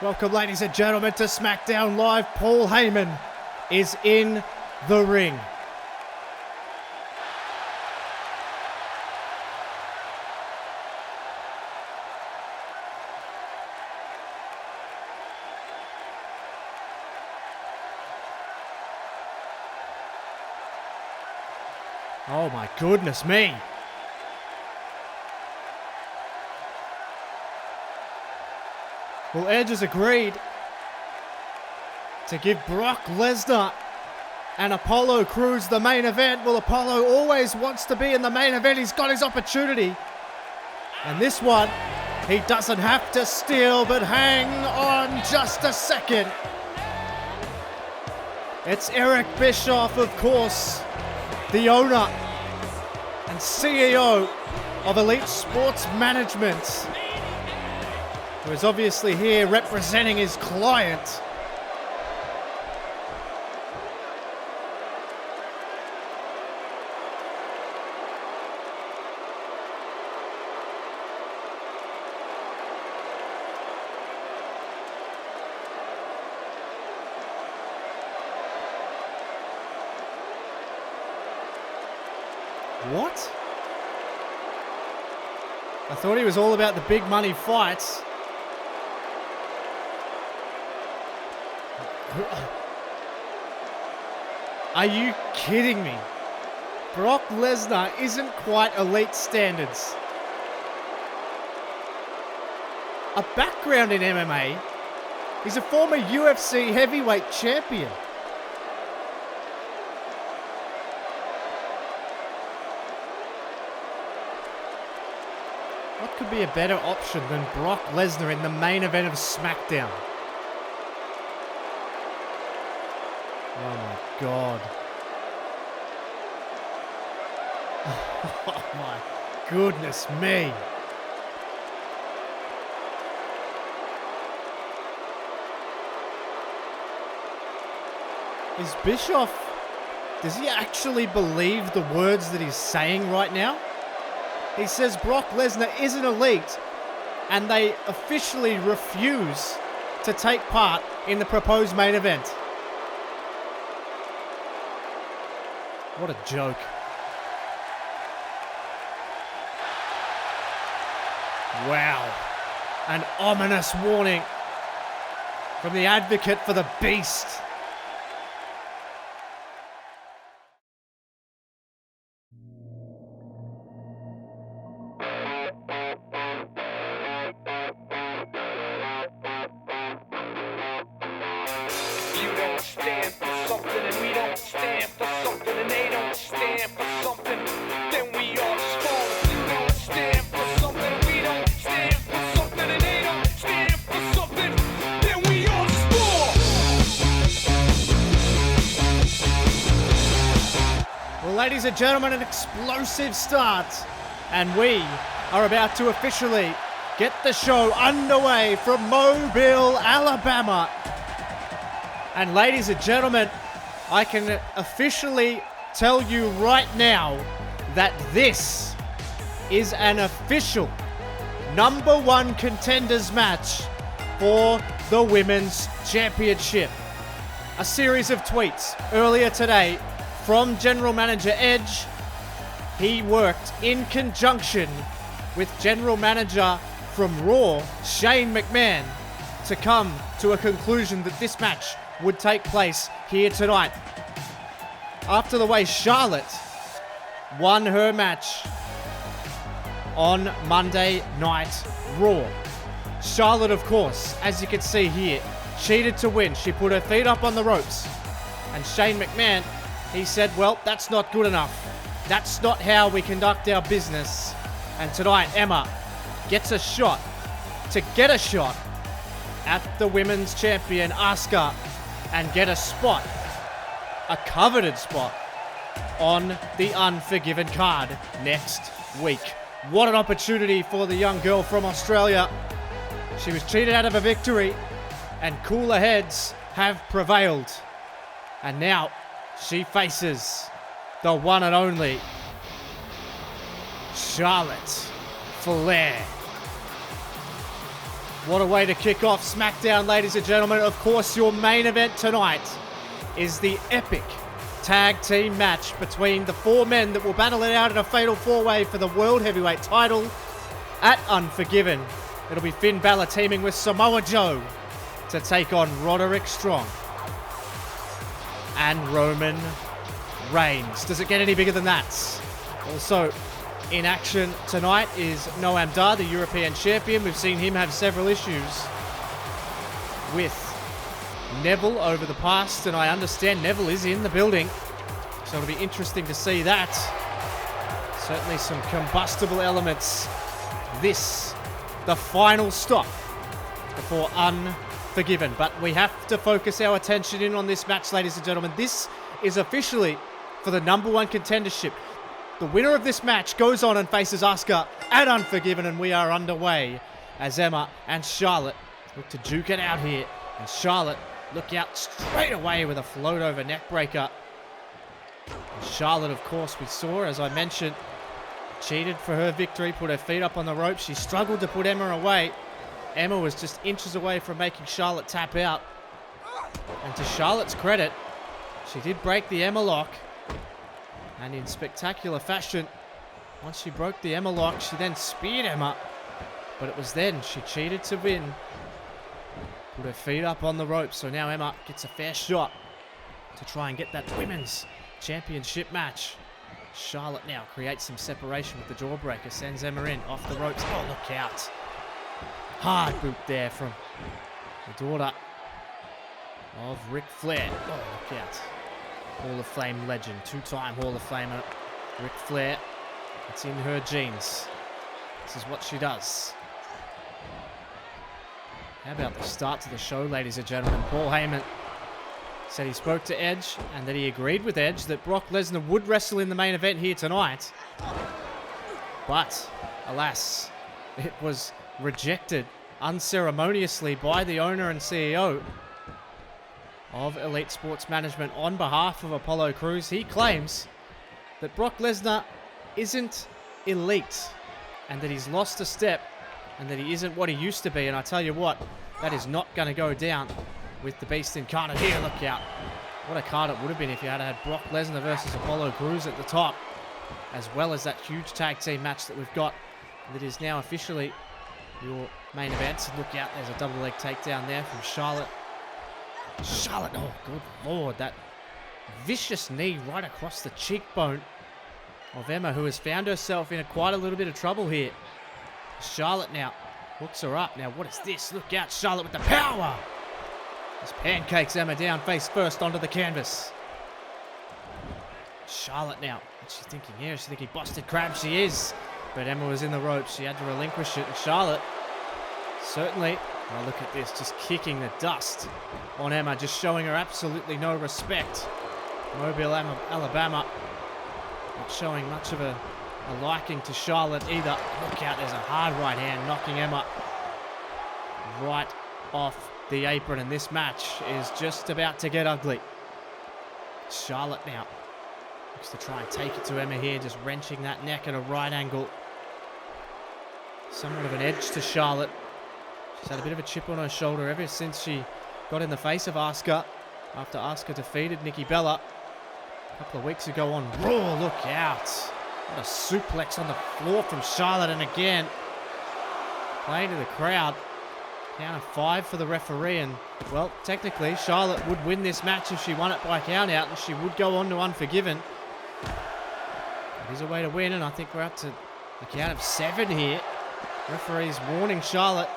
Welcome, ladies and gentlemen, to SmackDown Live. Paul Heyman is in the ring. Oh my goodness me. Well, Edge has agreed to give Brock Lesnar and Apollo Crews the main event. Well, Apollo always wants to be in the main event. He's got his opportunity. And this one, he doesn't have to steal, but hang on just a second. It's Eric Bischoff, of course, the owner and CEO of Elite Sports Management, who is obviously here representing his client. What? I thought he was all about the big money fights. Are you kidding me? Brock Lesnar isn't quite elite standards. A background in MMA. He's a former UFC heavyweight champion. What could be a better option than Brock Lesnar in the main event of SmackDown? Oh my God. Oh my goodness me. Is Bischoff, does he actually believe the words that he's saying right now? He says Brock Lesnar isn't elite, and they officially refuse to take part in the proposed main event. What a joke. Wow. An ominous warning from the advocate for the beast. You don't stand for something and we don't stand for something and they don't stand for something, then we all spawn. You don't stand for something and we don't stand for something and they don't stand for something, then we all spawn. Well, ladies and gentlemen, an explosive start, and we are about to officially get the show underway from Mobile, Alabama. And ladies and gentlemen, I can officially tell you right now that this is an official #1 contenders match for the Women's Championship. A series of tweets earlier today from General Manager Edge. He worked in conjunction with General Manager from Raw, Shane McMahon, to come to a conclusion that this match would take place here tonight. After the way Charlotte won her match on Monday Night Raw. Charlotte, of course, as you can see here, cheated to win. She put her feet up on the ropes. And Shane McMahon, he said, well, that's not good enough. That's not how we conduct our business. And tonight, Emma gets a shot to get a shot at the women's champion, Asuka, and get a spot, a coveted spot, on the Unforgiven card next week. What an opportunity for the young girl from Australia. She was cheated out of a victory, and cooler heads have prevailed. And now she faces the one and only Charlotte Flair. What a way to kick off SmackDown, ladies and gentlemen. Of course, your main event tonight is the epic tag team match between the four men that will battle it out in a fatal four-way for the World Heavyweight title at Unforgiven. It'll be Finn Balor teaming with Samoa Joe to take on Roderick Strong and Roman Reigns. Does it get any bigger than that? Also, in action tonight is Noam Dar, the European champion. We've seen him have several issues with Neville over the past, and I understand Neville is in the building, so it'll be interesting to see that. Certainly some combustible elements. This, the final stop before Unforgiven, but we have to focus our attention in on this match, ladies and gentlemen. This is officially for the #1 contendership. The winner of this match goes on and faces Asuka at Unforgiven, and we are underway as Emma and Charlotte look to duke it out here. And Charlotte look out straight away with a float over neck breaker. And Charlotte, of course, we saw, as I mentioned, cheated for her victory, put her feet up on the rope. She struggled to put Emma away. Emma was just inches away from making Charlotte tap out. And to Charlotte's credit, she did break the Emma lock. And in spectacular fashion, once she broke the Emma lock, she then speared Emma. But it was then she cheated to win. Put her feet up on the rope, so now Emma gets a fair shot to try and get that women's championship match. Charlotte now creates some separation with the jawbreaker, sends Emma in, off the ropes. Oh, look out. Hard boot there from the daughter of Ric Flair. Oh, look out. Hall of Fame legend, two-time Hall of Famer, Ric Flair. It's in her genes. This is what she does. How about the start to the show, ladies and gentlemen? Paul Heyman said he spoke to Edge and that he agreed with Edge that Brock Lesnar would wrestle in the main event here tonight. But, alas, it was rejected unceremoniously by the owner and CEO of Elite Sports Management on behalf of Apollo Crews. He claims that Brock Lesnar isn't elite and that he's lost a step and that he isn't what he used to be. And I tell you what, that is not going to go down with the Beast incarnate here. Look out. What a card it would have been if you had had Brock Lesnar versus Apollo Crews at the top, as well as that huge tag team match that we've got that is now officially your main event. And look out, there's a double leg takedown there from Charlotte. Charlotte, oh good lord, that vicious knee right across the cheekbone of Emma, who has found herself in quite a little bit of trouble here. Charlotte now hooks her up. Now what is this? Look out, Charlotte with the power. This pancakes Emma down face first onto the canvas. Charlotte now, what's she thinking here? Is she thinking busted crab? She is. But Emma was in the ropes. She had to relinquish it. And Charlotte, certainly, oh, look at this, just kicking the dust on Emma, just showing her absolutely no respect. Mobile, Alabama, not showing much of a liking to Charlotte either. Look out, there's a hard right hand knocking Emma right off the apron, and this match is just about to get ugly. Charlotte now looks to try and take it to Emma here, just wrenching that neck at a right angle. Somewhat of an edge to Charlotte. She's had a bit of a chip on her shoulder ever since she got in the face of Asuka after Asuka defeated Nikki Bella a couple of weeks ago on Raw. Look out. What a suplex on the floor from Charlotte, and again, playing to the crowd. Count of 5 for the referee, and, well, technically, Charlotte would win this match if she won it by count out, and she would go on to Unforgiven. It is a way to win, and I think we're up to a count of 7 here. Referee's warning Charlotte.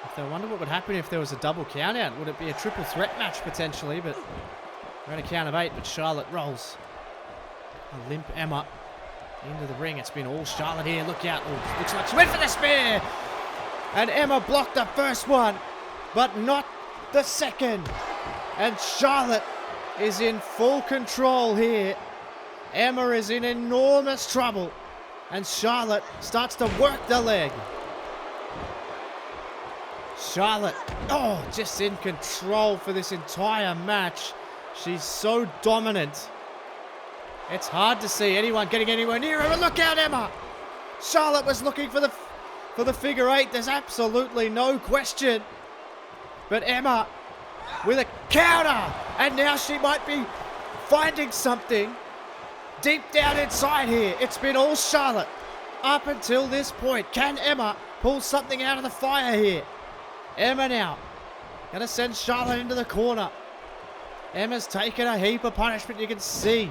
If they wonder what would happen if there was a double count out, would it be a triple threat match potentially? But we're at a count of 8, but Charlotte rolls a limp Emma into the ring. It's been all Charlotte here. Look out. Ooh, looks like she went for the spear. And Emma blocked the first one, but not the second. And Charlotte is in full control here. Emma is in enormous trouble. And Charlotte starts to work the leg. Charlotte, oh, just in control for this entire match. She's so dominant. It's hard to see anyone getting anywhere near her. And look out, Emma. Charlotte was looking for the for the figure eight. There's absolutely no question. But Emma with a counter, and now she might be finding something deep down inside here. It's been all Charlotte up until this point. Can Emma pull something out of the fire here? Emma now gonna send Charlotte into the corner. Emma's taken a heap of punishment, you can see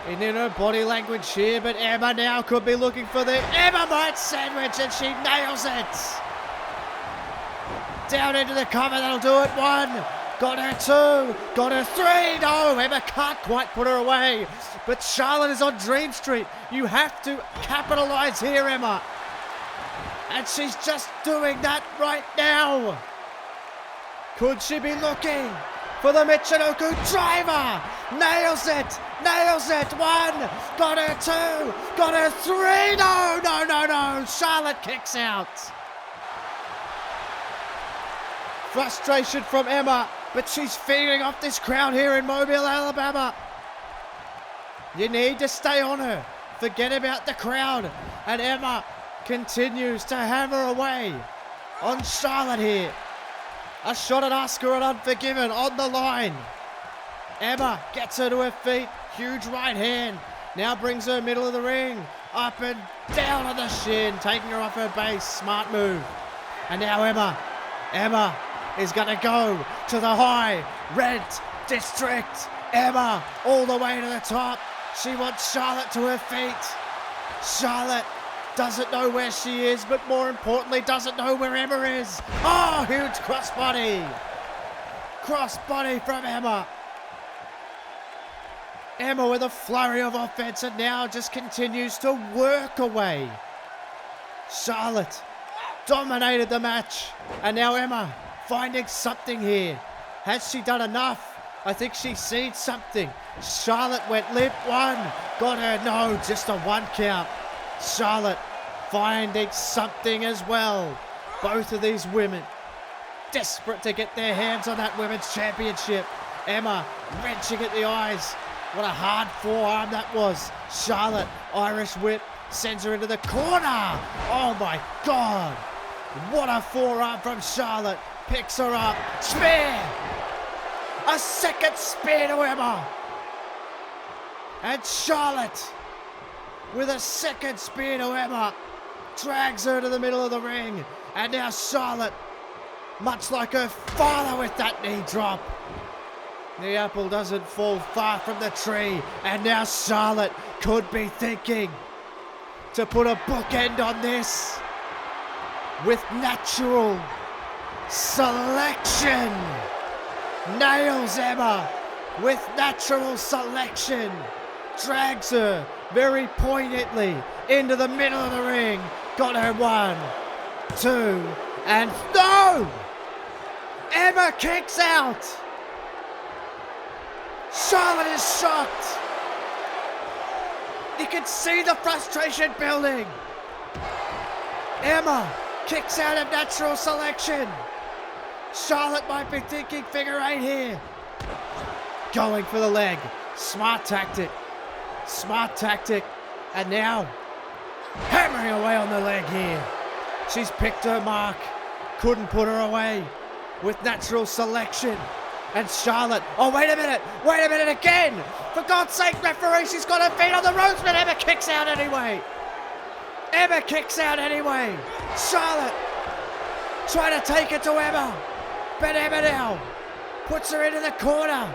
in her body language here, but Emma now could be looking for the Emma Mite sandwich, and she nails it. Down into the cover, that'll do it. 1, got her 2, got her 3. No, Emma can't quite put her away, but Charlotte is on Dream Street. You have to capitalize here, Emma. And she's just doing that right now. Could she be looking for the Michinoku driver? Nails it, nails it. 1, got her 2, got her 3. No, no, no, no. Charlotte kicks out. Frustration from Emma, but she's feeding off this crowd here in Mobile, Alabama. You need to stay on her. Forget about the crowd. And Emma continues to hammer away on Charlotte here. A shot at Asuka and Unforgiven on the line. Emma gets her to her feet. Huge right hand. Now brings her middle of the ring. Up and down on the shin. Taking her off her base. Smart move. And now Emma is going to go to the high red district. Emma all the way to the top. She wants Charlotte to her feet. Charlotte doesn't know where she is, but more importantly, doesn't know where Emma is. Oh, huge crossbody. Crossbody from Emma. Emma with a flurry of offense and now just continues to work away. Charlotte dominated the match, and now Emma finding something here. Has she done enough? I think she's seen something. Charlotte went limp. 1, got her. No, just a 1 count. Charlotte finding something as well. Both of these women desperate to get their hands on that women's championship. Emma wrenching at the eyes. What a hard forearm that was. Charlotte, Irish whip, sends her into the corner. Oh my God. What a forearm from Charlotte. Picks her up. Spear. A second spear to Emma. And Charlotte with a second spear to Emma drags her to the middle of the ring. And now Charlotte, much like her father with that knee drop. The apple doesn't fall far from the tree. And now Charlotte could be thinking to put a bookend on this with natural selection. Nails Emma with natural selection. Drags her very poignantly into the middle of the ring. Got her 1, 2, and no! Emma kicks out. Charlotte is shocked. You can see the frustration building. Emma kicks out of natural selection. Charlotte might be thinking figure 8 here. Going for the leg. Smart tactic. Smart tactic. And now hammering away on the leg here. She's picked her mark. Couldn't put her away with natural selection. And Charlotte, oh wait a minute again. For God's sake, referee, she's got her feet on the ropes, but Emma kicks out anyway. Emma kicks out anyway. Charlotte trying to take it to Emma. But Emma now puts her into the corner.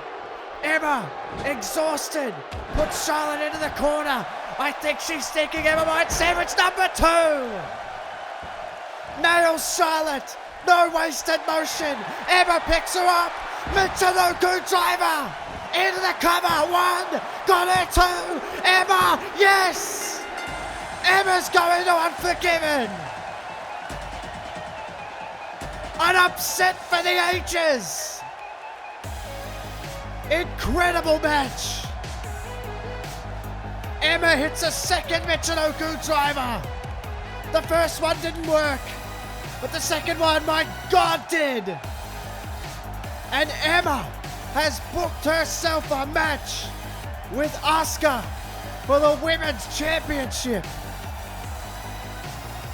Emma, exhausted, puts Charlotte into the corner. I think she's thinking Emma Mite sandwich number 2. Nails Charlotte. No wasted motion. Emma picks her up. Michinoku driver into the cover. 1, got her 2. Emma, yes. Emma's going to Unforgiven. An upset for the ages. Incredible match. Emma hits a second Michinoku driver. The first one didn't work, but the second one, my God, did. And Emma has booked herself a match with Asuka for the Women's Championship.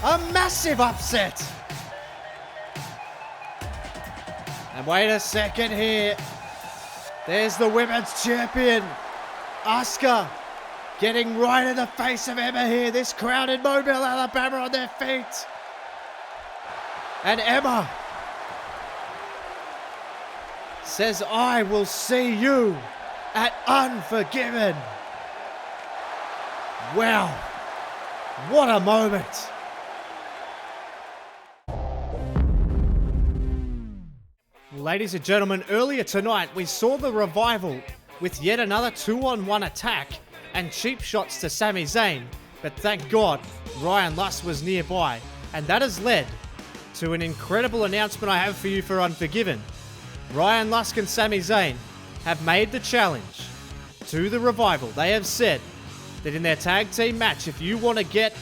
A massive upset. And wait a second here. There's the women's champion, Asuka, getting right in the face of Emma here. This crowd in Mobile, Alabama on their feet. And Emma says, I will see you at Unforgiven. Wow, what a moment. Ladies and gentlemen, earlier tonight we saw the Revival with yet another 2-on-1 attack and cheap shots to Sami Zayn, but thank God Ryan Luss was nearby, and that has led to an incredible announcement I have for you for Unforgiven. Ryan Lusk and Sami Zayn have made the challenge to the Revival. They have said that in their tag team match, if you want to get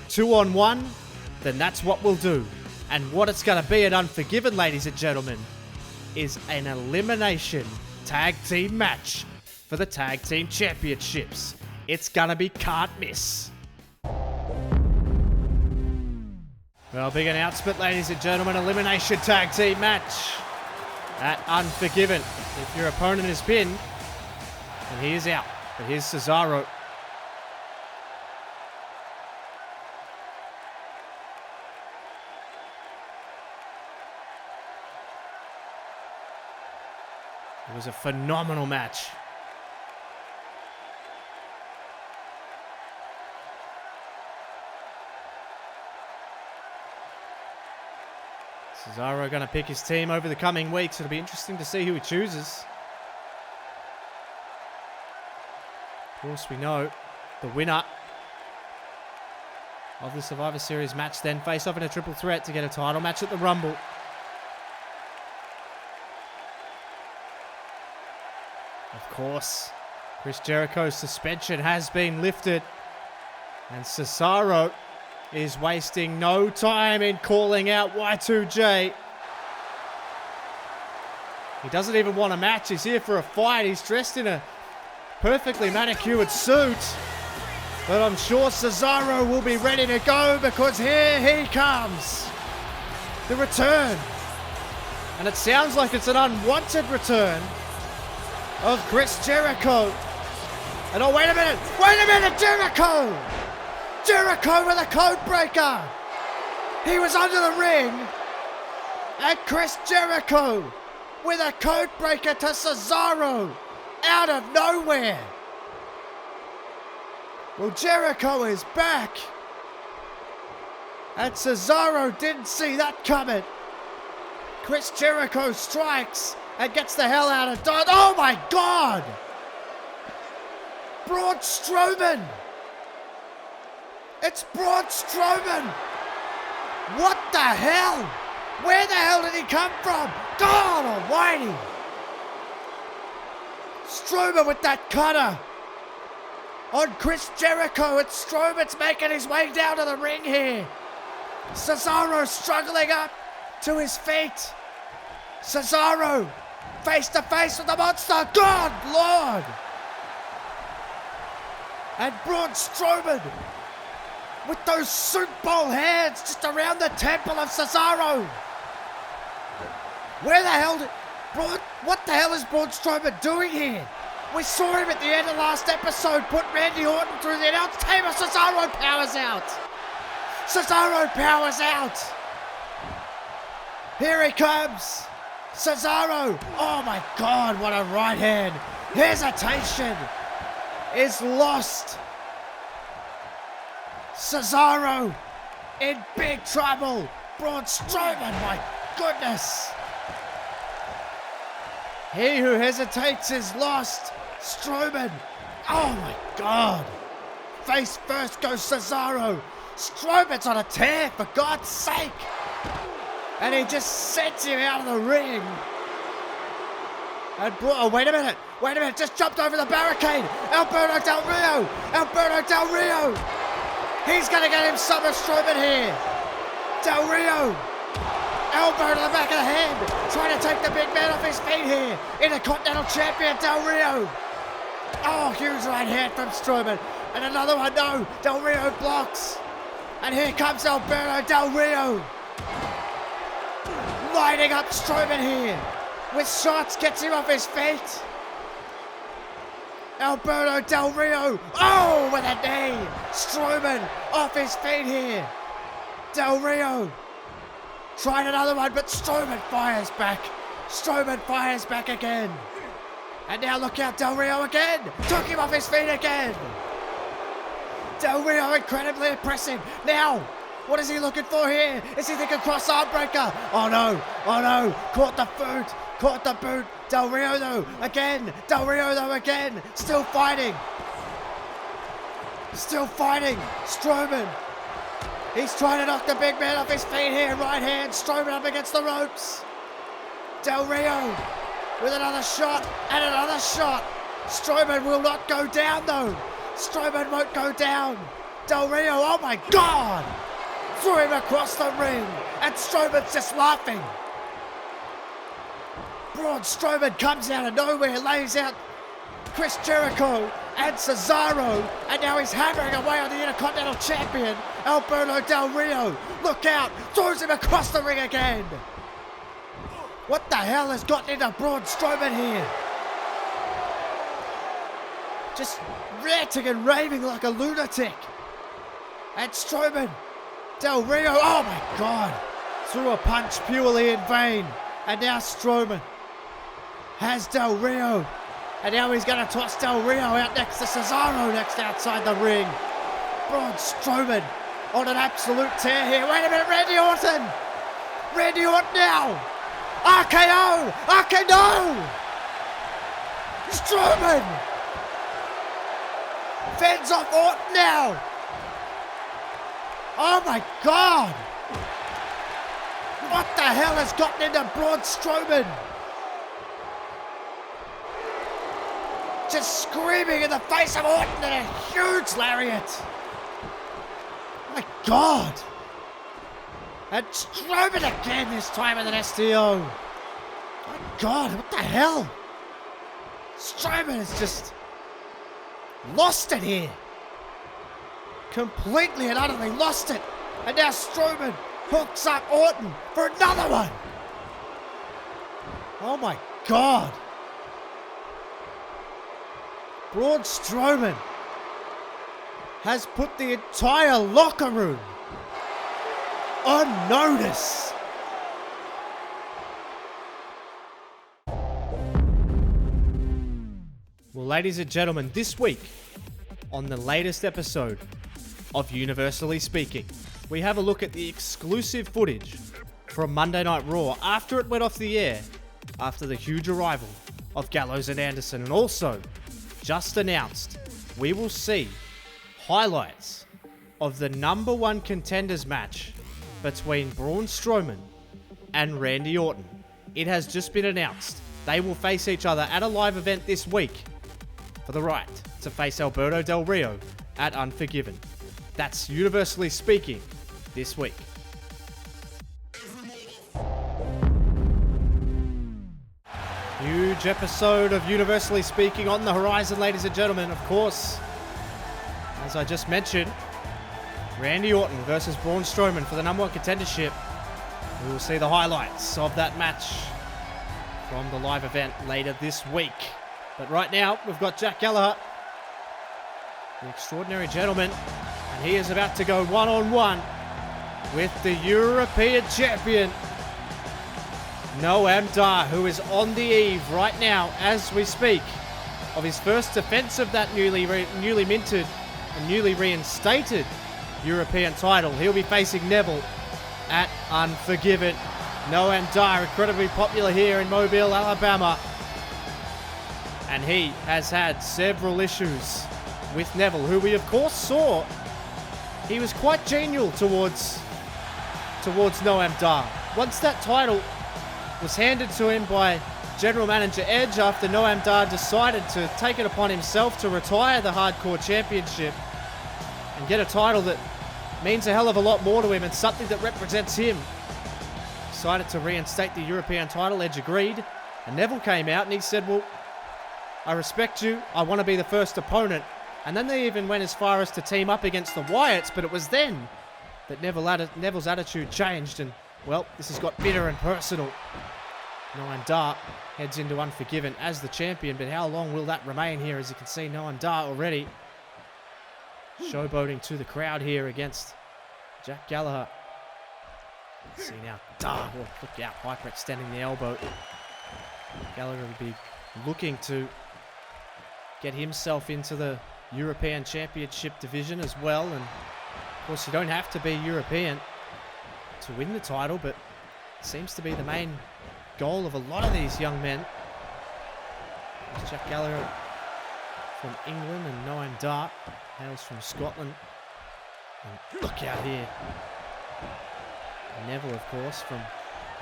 2-on-1, then that's what we'll do. And what it's going to be at Unforgiven, ladies and gentlemen, is an elimination tag team match for the tag team championships. It's gonna be can't miss. Well, big announcement, ladies and gentlemen. Elimination tag team match at Unforgiven. If your opponent is pinned, then he is out. But here's Cesaro. It was a phenomenal match. Cesaro going to pick his team over the coming weeks. It'll be interesting to see who he chooses. Of course, we know the winner of the Survivor Series match then face off in a triple threat to get a title match at the Rumble. Of course, Chris Jericho's suspension has been lifted, and Cesaro is wasting no time in calling out Y2J. He doesn't even want a match. He's here for a fight. He's dressed in a perfectly manicured suit. But I'm sure Cesaro will be ready to go because here he comes. The return. And it sounds like it's an unwanted return of Chris Jericho. And oh, wait a minute, Jericho! Jericho with a code breaker! He was under the ring, and Chris Jericho with a code breaker to Cesaro out of nowhere. Well, Jericho is back, and Cesaro didn't see that coming. Chris Jericho strikes and gets the hell out of Dodge. Oh my God! Braun Strowman! It's Braun Strowman! What the hell? Where the hell did he come from? God almighty! Strowman with that cutter on Chris Jericho, and Strowman's making his way down to the ring here. Cesaro struggling up to his feet. Cesaro face to face with the monster. God Lord! And Braun Strowman with those Super Bowl hands just around the temple of Cesaro. Where the hell what the hell is Braun Strowman doing here? We saw him at the end of last episode put Randy Orton through the announce table. Cesaro powers out. Cesaro powers out. Here he comes. Cesaro. Oh my God, what a right hand. Hesitation is lost. Cesaro in big trouble. Braun Strowman, my goodness. He who hesitates is lost. Strowman. Oh my God. Face first goes Cesaro. Strowman's on a tear, for God's sake. And he just sets him out of the ring. And oh, wait a minute, just jumped over the barricade. Alberto Del Rio. He's gonna get him Summer Strowman here. Del Rio. Elbow to the back of the head. Trying to take the big man off his feet here. Intercontinental Champion Del Rio. Oh, huge right hand from Strowman. And another one, no. Del Rio blocks. And here comes Alberto Del Rio. Lighting up Strowman here. With shots, gets him off his feet. Alberto Del Rio. Oh, with a knee. Strowman off his feet here. Del Rio. Tried another one, but Strowman fires back. Strowman fires back again. And now look out, Del Rio again. Took him off his feet again. Del Rio incredibly impressive. Now, what is he looking for here? Is he thinking cross arm breaker? Oh no, oh no. Caught the boot, caught the boot. Del Rio though, again. Del Rio though, again. Still fighting. Still fighting. Strowman. He's trying to knock the big man off his feet here. Right hand, Strowman up against the ropes. Del Rio with another shot and another shot. Strowman will not go down though. Strowman won't go down. Del Rio, oh my God! Threw him across the ring and Strowman's just laughing. Braun Strowman comes out of nowhere, lays out Chris Jericho and Cesaro, and now he's hammering away on the Intercontinental Champion, Alberto Del Rio. Look out, throws him across the ring again. What the hell has gotten into Braun Strowman here? Just ranting and raving like a lunatic. And Strowman, Del Rio, oh my God, threw a punch purely in vain. And now Strowman has Del Rio. And now he's going to toss Del Rio out next to Cesaro next outside the ring. Braun Strowman on an absolute tear here. Wait a minute, Randy Orton. Randy Orton now. RKO. RKO. Strowman fends off Orton now. Oh my God. What the hell has gotten into Braun Strowman? Just screaming in the face of Orton and a huge lariat. My God. And Strowman again, this time with an STO. My God, what the hell? Strowman has just lost it here. Completely and utterly lost it. And now Strowman hooks up Orton for another one. Oh my God. Braun Strowman has put the entire locker room on notice. Well, ladies and gentlemen, this week on the latest episode of Universally Speaking, we have a look at the exclusive footage from Monday Night Raw after it went off the air, after the huge arrival of Gallows and Anderson, and also just announced we will see highlights of the number one contenders match between Braun Strowman and Randy Orton. It has just been announced they will face each other at a live event this week for the right to face Alberto Del Rio at Unforgiven. That's Universally Speaking this week. Huge episode of Universally Speaking on the horizon, ladies and gentlemen. Of course, as I just mentioned, Randy Orton versus Braun Strowman for the number one contendership. We will see the highlights of that match from the live event later this week. But right now, we've got Jack Gallagher, the extraordinary gentleman, and he is about to go one-on-one with the European champion, Noam Dar, who is on the eve right now, as we speak, of his first defense of that newly minted and newly reinstated European title. He'll be facing Neville at Unforgiven. Noam Dar, incredibly popular here in Mobile, Alabama. And he has had several issues with Neville, who we of course saw. He was quite genial towards Noam Dar. Once that title was handed to him by General Manager Edge after Noam Dar decided to take it upon himself to retire the Hardcore Championship and get a title that means a hell of a lot more to him and something that represents him. Decided to reinstate the European title. Edge agreed, and Neville came out and he said, well, I respect you, I want to be the first opponent. And then they even went as far as to team up against the Wyatts, but it was then that Neville's attitude changed, and, well, this has got bitter and personal. Noam Dar heads into Unforgiven as the champion, but how long will that remain here? As you can see, Noam Dar already showboating to the crowd here against Jack Gallagher. See now, Dar, oh, look out, hyperextending the elbow. Gallagher will be looking to get himself into the European Championship division as well, and of course you don't have to be European to win the title, but it seems to be the main goal of a lot of these young men. There's Jack Gallagher from England, and Noam Dar hails from Scotland. And look out here. Neville, of course, from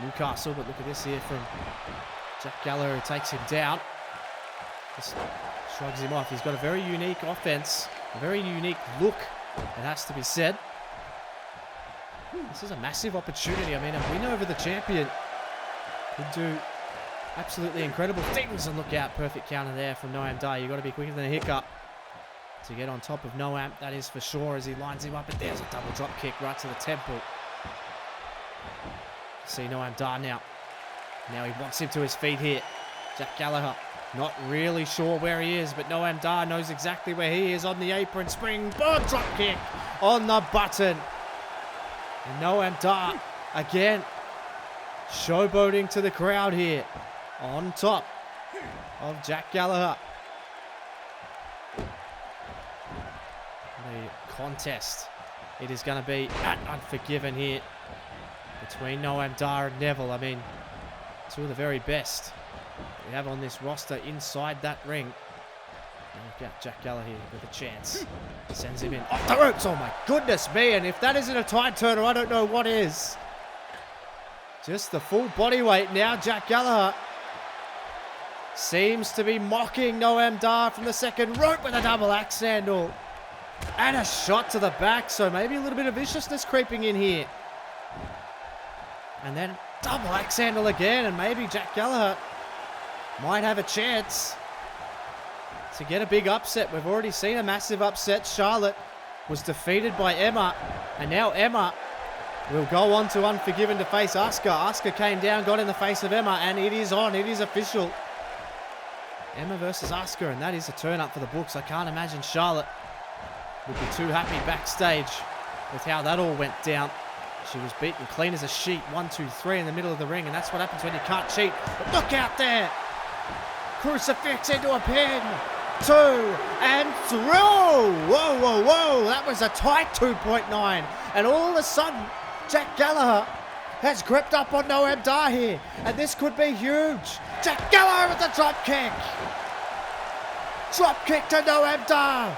Newcastle, but look at this here from Jack Gallagher, who takes him down. Just shrugs him off. He's got a very unique offense, a very unique look, it has to be said. This is a massive opportunity. I mean, a win over the champion could do absolutely incredible things. And look out, perfect counter there from Noam Dar. You've got to be quicker than a hiccup to get on top of Noam, that is for sure, as he lines him up. And there's a double drop kick right to the temple. See Noam Dar now. Now he wants him to his feet here. Jack Gallagher, not really sure where he is, but Noam Dar knows exactly where he is on the apron. Springboard drop kick on the button. And Noam Dar, again, showboating to the crowd here on top of Jack Gallagher. The contest, it is going to be at Unforgiven here between Noam Dar and Neville. I mean, two of the very best we have on this roster inside that ring. And look out, Jack Gallagher here with a chance. Sends him in off the ropes. Oh my goodness me, and if that isn't a tide turner, I don't know what is. Just the full body weight now. Jack Gallagher seems to be mocking Noam Dar from the second rope with a double axe handle. And a shot to the back, so maybe a little bit of viciousness creeping in here. And then double axe handle again, and maybe Jack Gallagher might have a chance to get a big upset. We've already seen a massive upset. Charlotte was defeated by Emma, and now Emma will go on to Unforgiven to face Asuka. Asuka came down, got in the face of Emma, and it is on. It is official. Emma versus Asuka, and that is a turn up for the books. I can't imagine Charlotte would be too happy backstage with how that all went down. She was beaten clean as a sheet. 1, 2, 3 in the middle of the ring, and that's what happens when you can't cheat. But look out there. Crucifix into a pin. 2 and 3. Whoa, whoa, whoa. That was a tight 2.9. And all of a sudden, Jack Gallagher has gripped up on Noam Dar here. And this could be huge. Jack Gallagher with the drop kick. Drop kick to Noam Dar.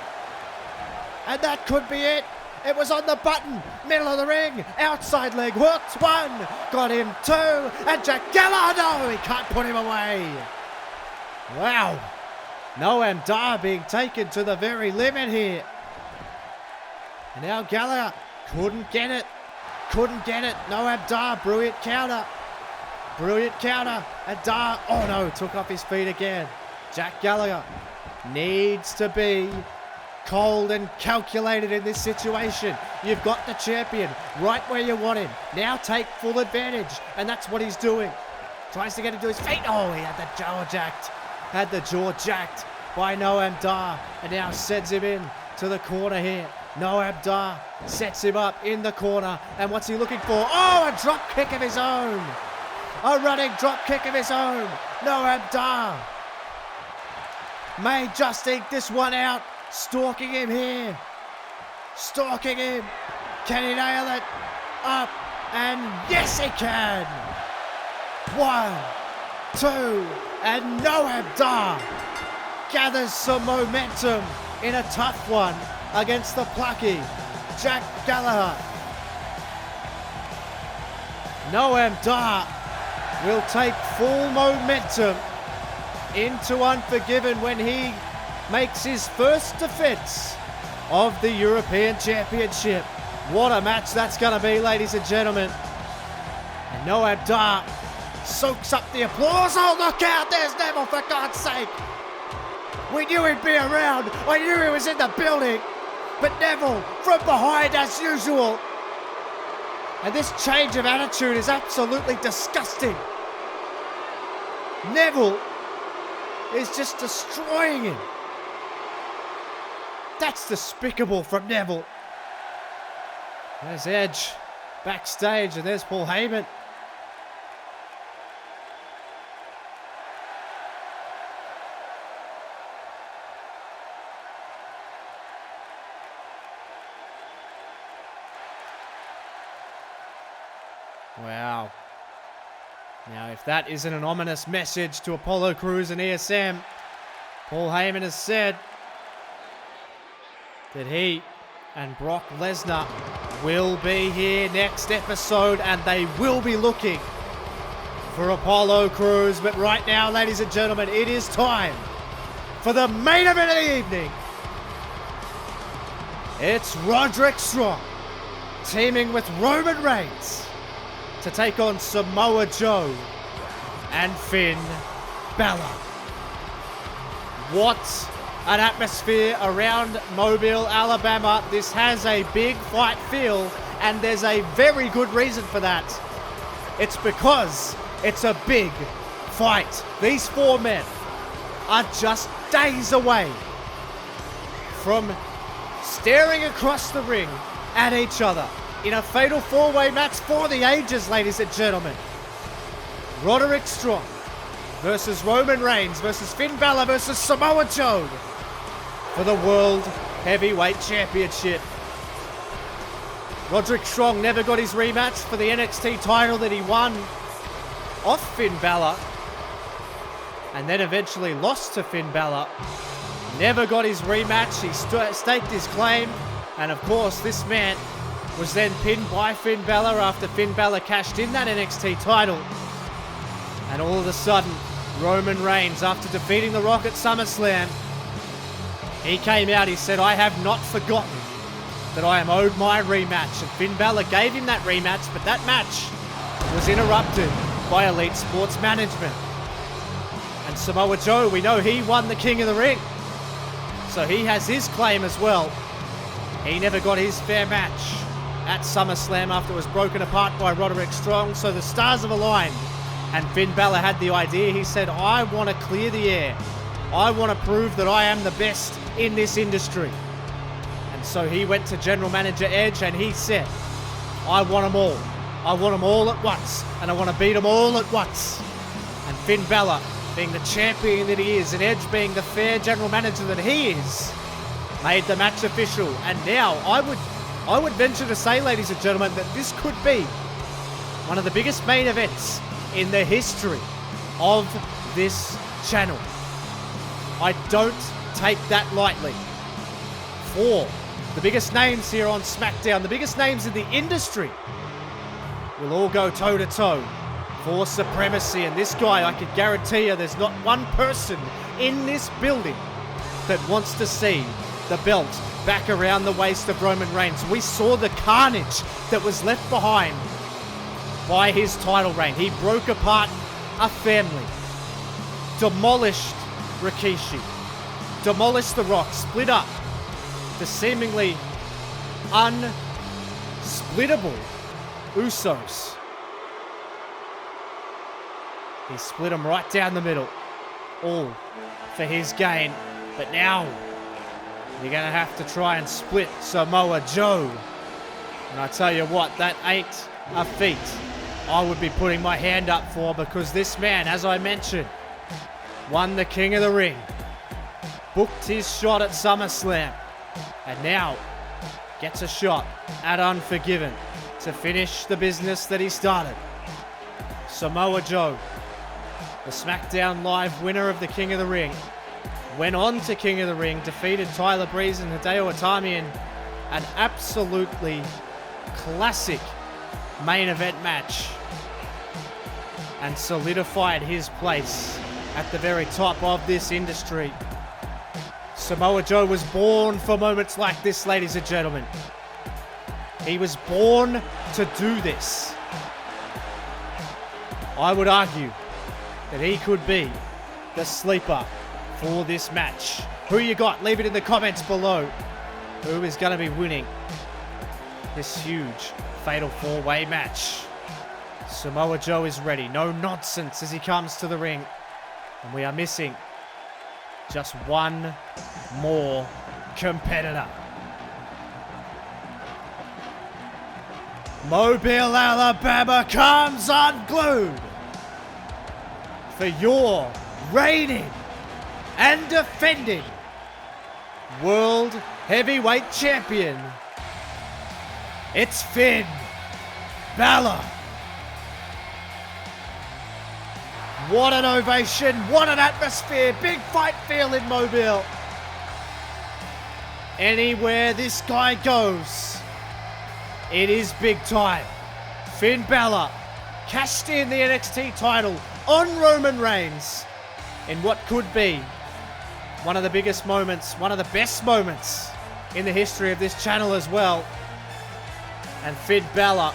And that could be it. It was on the button, middle of the ring, outside leg hooked, 1, got him 2, and Jack Gallagher, no, he can't put him away. Wow, Noam Dar being taken to the very limit here. And now Gallagher couldn't get it, Noam Dar, brilliant counter, and Dar, oh no, took off his feet again. Jack Gallagher needs to be cold and calculated in this situation. You've got the champion right where you want him. Now take full advantage, and that's what he's doing. Tries to get him to his feet. Oh, he had the jaw jacked. Had the jaw jacked by Noam Dar, and now sends him in to the corner here. Noam Dar sets him up in the corner, and what's he looking for? Oh, a drop kick of his own. A running drop kick of his own. Noam Dar may just ink this one out. Stalking him here. Stalking him. Can he nail it? Up. And yes, he can. 1, 2. And Noam Dar gathers some momentum in a tough one against the plucky Jack Gallagher. Noam Dar will take full momentum into Unforgiven when he makes his first defense of the European Championship. What a match that's going to be, ladies and gentlemen. And Noam Dar soaks up the applause. Oh, look out, there's Neville, for God's sake. We knew he'd be around. I knew he was in the building. But Neville, from behind as usual, And this change of attitude is absolutely disgusting. Neville is just destroying him. That's despicable from Neville. There's Edge backstage, and there's Paul Heyman. Wow. Now, if that isn't an ominous message to Apollo Crews and ESM, Paul Heyman has said that he and Brock Lesnar will be here next episode, and they will be looking for Apollo Crews. But right now, ladies and gentlemen, it is time for the main event of the evening. It's Roderick Strong teaming with Roman Reigns to take on Samoa Joe and Finn Balor. What an atmosphere around Mobile, Alabama. This has a big fight feel, and there's a very good reason for that. It's because it's a big fight. These four men are just days away from staring across the ring at each other in a fatal four-way match for the ages, ladies and gentlemen. Roderick Strong versus Roman Reigns versus Finn Balor versus Samoa Joe for the World Heavyweight Championship. Roderick Strong never got his rematch for the NXT title that he won off Finn Balor, and then eventually lost to Finn Balor. Never got his rematch. He staked his claim, and of course this man was then pinned by Finn Balor after Finn Balor cashed in that NXT title. And all of a sudden, Roman Reigns, after defeating The Rock at SummerSlam, he came out, he said, "I have not forgotten that I am owed my rematch." And Finn Balor gave him that rematch, but that match was interrupted by Elite Sports Management. And Samoa Joe, we know he won the King of the Ring, so he has his claim as well. He never got his fair match at SummerSlam after it was broken apart by Roderick Strong, so the stars have aligned. And Finn Balor had the idea. He said, "I want to clear the air. I want to prove that I am the best in this industry." And so he went to General Manager Edge and he said, "I want them all. I want them all at once, and I want to beat them all at once." And Finn Balor, being the champion that he is, and Edge being the fair General Manager that he is, made the match official. And now I would venture to say, ladies and gentlemen, that this could be one of the biggest main events in the history of this channel. I don't take that lightly. For the biggest names here on SmackDown, the biggest names in the industry, will all go toe-to-toe for supremacy. And this guy, I can guarantee you, there's not one person in this building that wants to see the belt back around the waist of Roman Reigns. We saw the carnage that was left behind by his title reign. He broke apart a family, demolished Rikishi, demolished The Rock, split up the seemingly unsplittable Usos. He split them right down the middle, all for his gain. But now you're going to have to try and split Samoa Joe. And I tell you what, that ain't a feat I would be putting my hand up for, because this man, as I mentioned, won the King of the Ring, booked his shot at SummerSlam, and now gets a shot at Unforgiven to finish the business that he started. Samoa Joe, the SmackDown Live winner of the King of the Ring, went on to King of the Ring, defeated Tyler Breeze and Hideo Itami in an absolutely classic main event match, and solidified his place at the very top of this industry. Samoa Joe was born for moments like this, ladies and gentlemen. He was born to do this. I would argue that he could be the sleeper for this match. Who you got? Leave it in the comments below. Who is going to be winning this huge fatal four-way match. Samoa Joe is ready. No nonsense as he comes to the ring. And we are missing just one more competitor. Mobile, Alabama comes unglued for your reigning and defending World Heavyweight Champion. It's Finn Balor. What an ovation, what an atmosphere, big fight feel in Mobile. Anywhere this guy goes, it is big time. Finn Balor cashed in the NXT title on Roman Reigns in what could be one of the biggest moments, one of the best moments in the history of this channel as well. And Finn Balor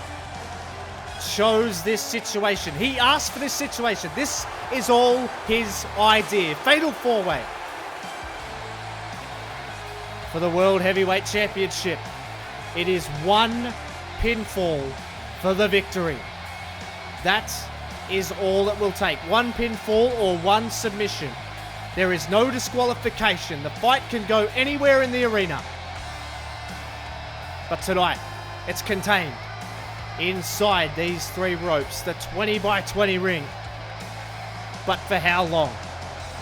chose this situation. He asked for this situation. This is all his idea. Fatal four-way for the World Heavyweight Championship. It is one pinfall for the victory. That is all it will take. One pinfall or one submission. There is no disqualification. The fight can go anywhere in the arena. But tonight, it's contained inside these three ropes, the 20 by 20 ring. But for how long?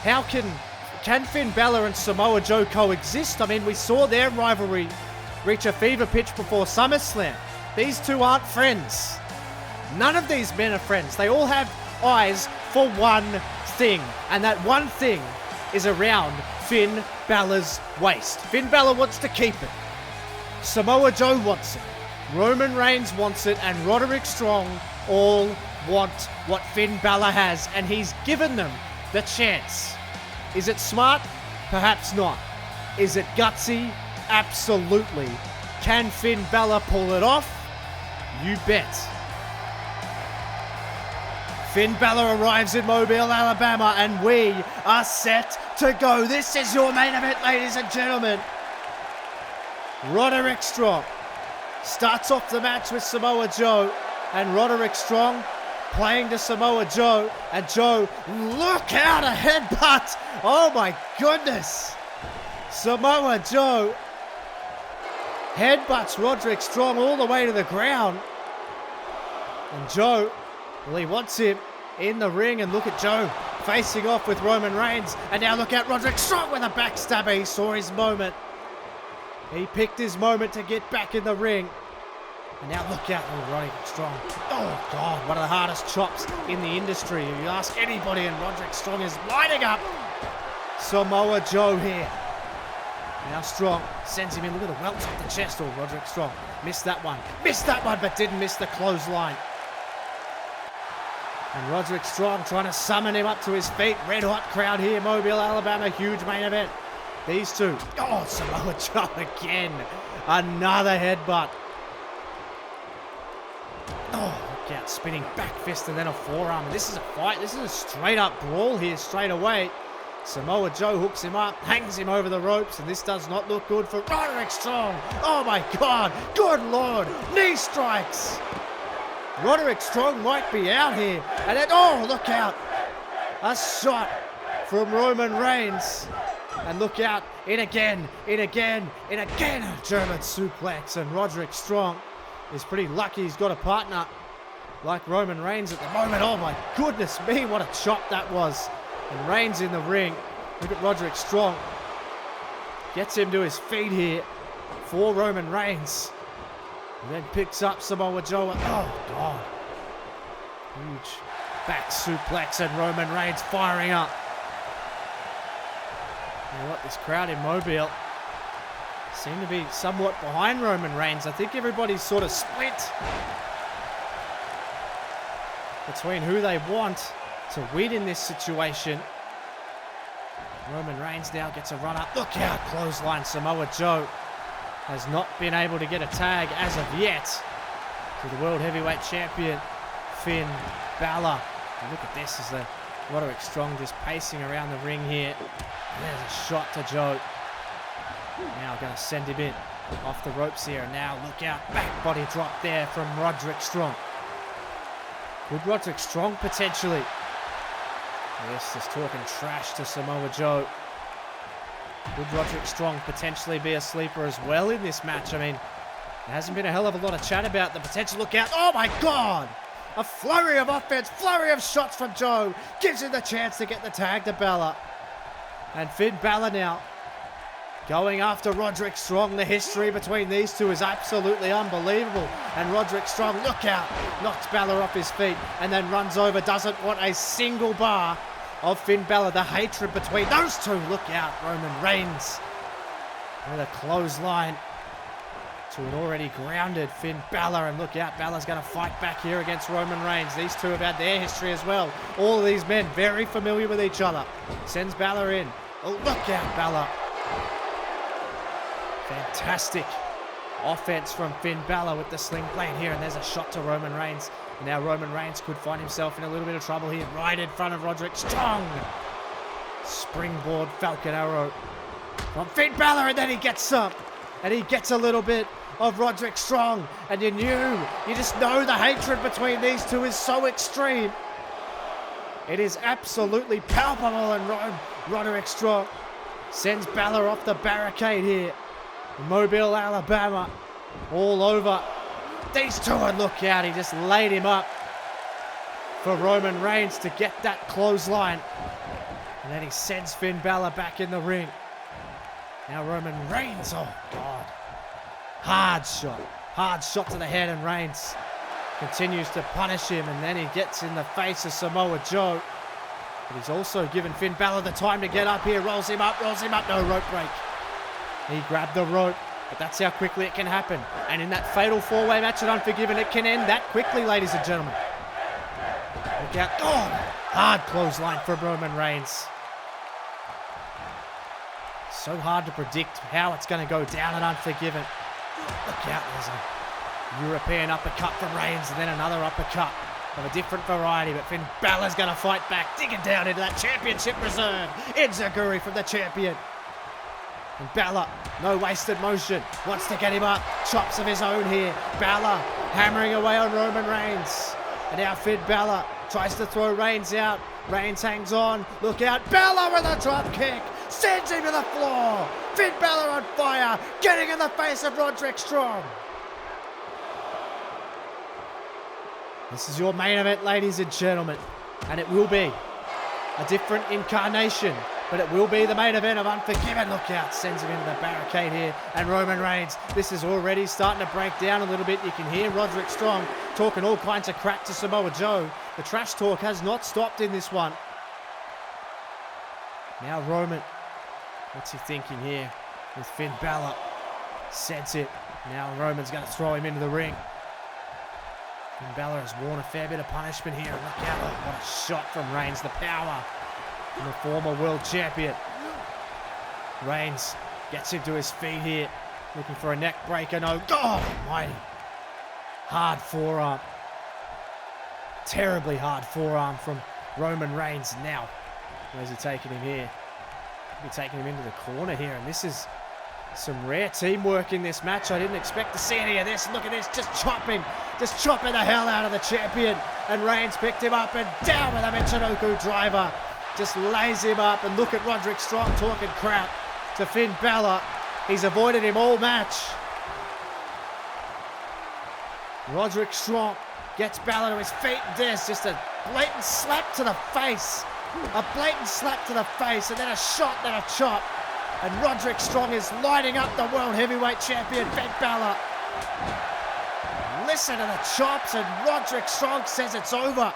How can Finn Balor and Samoa Joe coexist? I mean, we saw their rivalry reach a fever pitch before SummerSlam. These two aren't friends. None of these men are friends. They all have eyes for one thing, and that one thing is around Finn Balor's waist. Finn Balor wants to keep it. Samoa Joe wants it. Roman Reigns wants it, and Roderick Strong all want what Finn Balor has, and he's given them the chance. Is it smart? Perhaps not. Is it gutsy? Absolutely. Can Finn Balor pull it off? You bet. Finn Balor arrives in Mobile, Alabama, and we are set to go. This is your main event, ladies and gentlemen. Roderick Strong starts off the match with Samoa Joe, and Roderick Strong playing to Samoa Joe, and Joe, look out, a headbutt. Oh my goodness. Samoa Joe headbutts Roderick Strong all the way to the ground. And Joe, well, he wants him in the ring, and look at Joe facing off with Roman Reigns. And now look at Roderick Strong with a backstabber. He saw his moment. He picked his moment to get back in the ring. And now look out, Roderick Strong. Oh, God, one of the hardest chops in the industry. If you ask anybody, and Roderick Strong is lighting up Samoa Joe here. Now Strong sends him in. Look at the welts off the chest. Oh, Roderick Strong missed that one. Missed that one, but didn't miss the clothesline. And Roderick Strong trying to summon him up to his feet. Red hot crowd here, Mobile, Alabama. Huge main event. These two. Oh, Samoa Joe again. Another headbutt. Oh, look out. Spinning back fist and then a forearm. This is a fight. This is a straight up brawl here straight away. Samoa Joe hooks him up, hangs him over the ropes, and this does not look good for Roderick Strong. Oh my God. Good Lord. Knee strikes. Roderick Strong might be out here. And then, oh, look out. A shot from Roman Reigns. And look out. In again. A German suplex. And Roderick Strong is pretty lucky he's got a partner like Roman Reigns at the moment. Oh my goodness me, what a chop that was. And Reigns in the ring. Look at Roderick Strong. Gets him to his feet here for Roman Reigns. And then picks up Samoa Joe. Oh, God. Huge back suplex, and Roman Reigns firing up. You know what? This crowd in Mobile seem to be somewhat behind Roman Reigns. I think everybody's sort of split between who they want to win in this situation. Roman Reigns now gets a run up. Look out, clothesline. Samoa Joe has not been able to get a tag as of yet to the World Heavyweight Champion, Finn Balor. And look at this as the Roderick Strong just pacing around the ring here. There's a shot to Joe. Now going to send him in. Off the ropes here, and now look out. Back body drop there from Roderick Strong. Could Roderick Strong potentially? Yes, just talking trash to Samoa Joe. Could Roderick Strong potentially be a sleeper as well in this match? I mean, there hasn't been a hell of a lot of chat about the potential. Look out. Oh my God! A flurry of offense, flurry of shots from Joe. Gives him the chance to get the tag to Balor. And Finn Balor now going after Roderick Strong. The history between these two is absolutely unbelievable. And Roderick Strong, look out, knocks Balor off his feet and then runs over, doesn't want a single bar of Finn Balor. The hatred between those two. Look out, Roman Reigns with a clothesline to an already grounded Finn Balor. And look out, Balor's going to fight back here against Roman Reigns. These two have had their history as well. All of these men very familiar with each other. Sends Balor in. Oh, look out, Balor. Fantastic offense from Finn Balor with the sling blade here. And there's a shot to Roman Reigns. And now Roman Reigns could find himself in a little bit of trouble here. Right in front of Roderick Strong. Springboard Falcon Arrow from Finn Balor. And then he gets some. And he gets a little bit of Roderick Strong. And you just know the hatred between these two is so extreme. It is absolutely palpable. And Roderick Strong sends Balor off the barricade here. Mobile, Alabama, all over these two. And look out, he just laid him up for Roman Reigns to get that clothesline. And then he sends Finn Balor back in the ring. Now Roman Reigns, oh God. Hard shot to the head, and Reigns continues to punish him, and then he gets in the face of Samoa Joe. But he's also given Finn Balor the time to get up here. Rolls him up, no rope break. He grabbed the rope, but that's how quickly it can happen. And in that fatal four-way match at Unforgiven, it can end that quickly, ladies and gentlemen. Look out. Oh, hard clothesline for Roman Reigns. So hard to predict how it's going to go down at Unforgiven. Look out, there's a European uppercut from Reigns, and then another uppercut of a different variety. But Finn Balor's going to fight back, digging down into that championship reserve. Enziguri from the champion. And Balor, no wasted motion, wants to get him up. Chops of his own here. Balor hammering away on Roman Reigns. And now Finn Balor tries to throw Reigns out. Reigns hangs on. Look out. Balor with a drop kick. Sends him to the floor. Finn Balor on fire. Getting in the face of Roderick Strong. This is your main event, ladies and gentlemen. And it will be a different incarnation. But it will be the main event of Unforgiven. Look out, sends him into the barricade here. And Roman Reigns, this is already starting to break down a little bit. You can hear Roderick Strong talking all kinds of crap to Samoa Joe. The trash talk has not stopped in this one. Now Roman, what's he thinking here with Finn Balor? Sets it. Now Roman's going to throw him into the ring. Finn Balor has worn a fair bit of punishment here. Look out, oh, what a shot from Reigns, the power. And the former world champion. Reigns gets him to his feet here. Looking for a neck breaker. No. God almighty. Hard forearm. Terribly hard forearm from Roman Reigns. Now, where's he taking him here? He'll be taking him into the corner here. And this is some rare teamwork in this match. I didn't expect to see any of this. Look at this. Just chopping the hell out of the champion. And Reigns picked him up and down with a Michinoku driver. Just lays him up, and look at Roderick Strong talking crap to Finn Balor. He's avoided him all match. Roderick Strong gets Balor to his feet, and there's just a blatant slap to the face. A blatant slap to the face, and then a shot, then a chop. And Roderick Strong is lighting up the World Heavyweight Champion, Finn Balor. Listen to the chops, and Roderick Strong says it's over.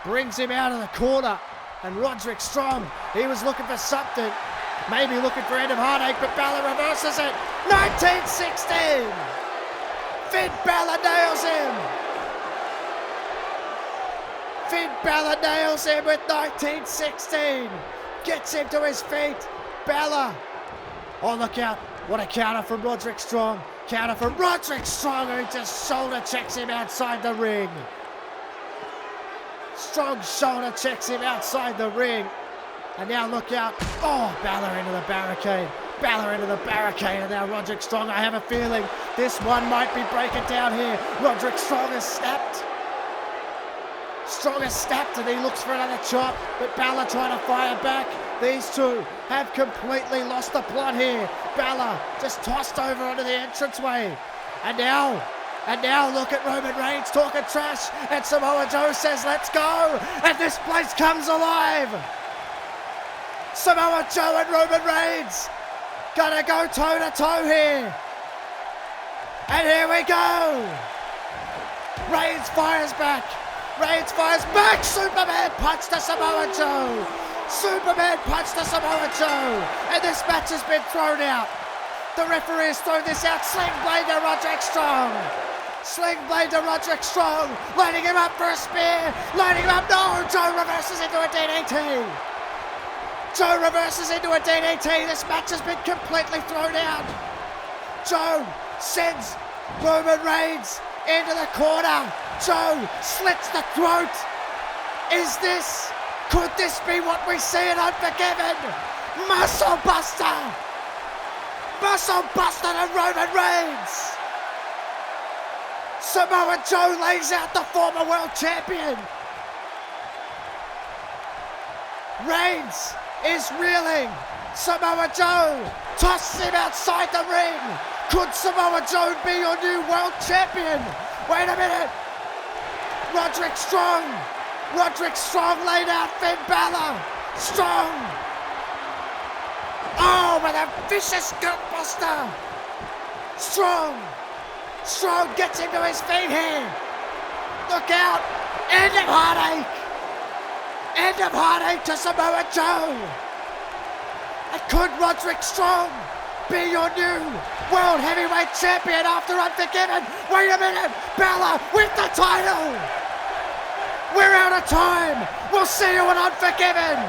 Brings him out of the corner, and Roderick Strong, he was looking for something, maybe looking for end of heartache, but Balor reverses it. 1916! Finn Balor nails him! Finn Balor nails him with 1916! Gets him to his feet. Balor. Oh, look out. What a counter from Roderick Strong. Counter from Roderick Strong, who just shoulder checks him outside the ring. Strong shoulder checks him outside the ring. And now look out. Oh, Balor into the barricade. Balor into the barricade, and now Roderick Strong. I have a feeling this one might be breaking down here. Roderick Strong has snapped. Strong has snapped, and he looks for another chop, but Balor trying to fire back. These two have completely lost the plot here. Balor just tossed over onto the entranceway. And now look at Roman Reigns talking trash, and Samoa Joe says, let's go, and this place comes alive. Samoa Joe and Roman Reigns gonna go toe to toe here. And here we go. Reigns fires back. Superman punch to Samoa Joe. Superman punch to Samoa Joe. And this match has been thrown out. The referee has thrown this out. Sling blade to Roderick Strong. Lining him up for a spear. Lining him up. No, Joe reverses into a DDT. This match has been completely thrown out. Joe sends Roman Reigns into the corner. Joe slits the throat. Could this be what we see in Unforgiven? Muscle Buster to Roman Reigns. Samoa Joe lays out the former world champion. Reigns is reeling. Samoa Joe tosses him outside the ring. Could Samoa Joe be your new world champion? Wait a minute. Roderick Strong laid out Finn Balor. Strong. Oh, with a vicious gutbuster. Strong gets him to his feet here. Look out. End of heartache to Samoa Joe. And could Roderick Strong be your new World Heavyweight Champion after Unforgiven? Wait a minute. Balor with the title. We're out of time. We'll see you on Unforgiven.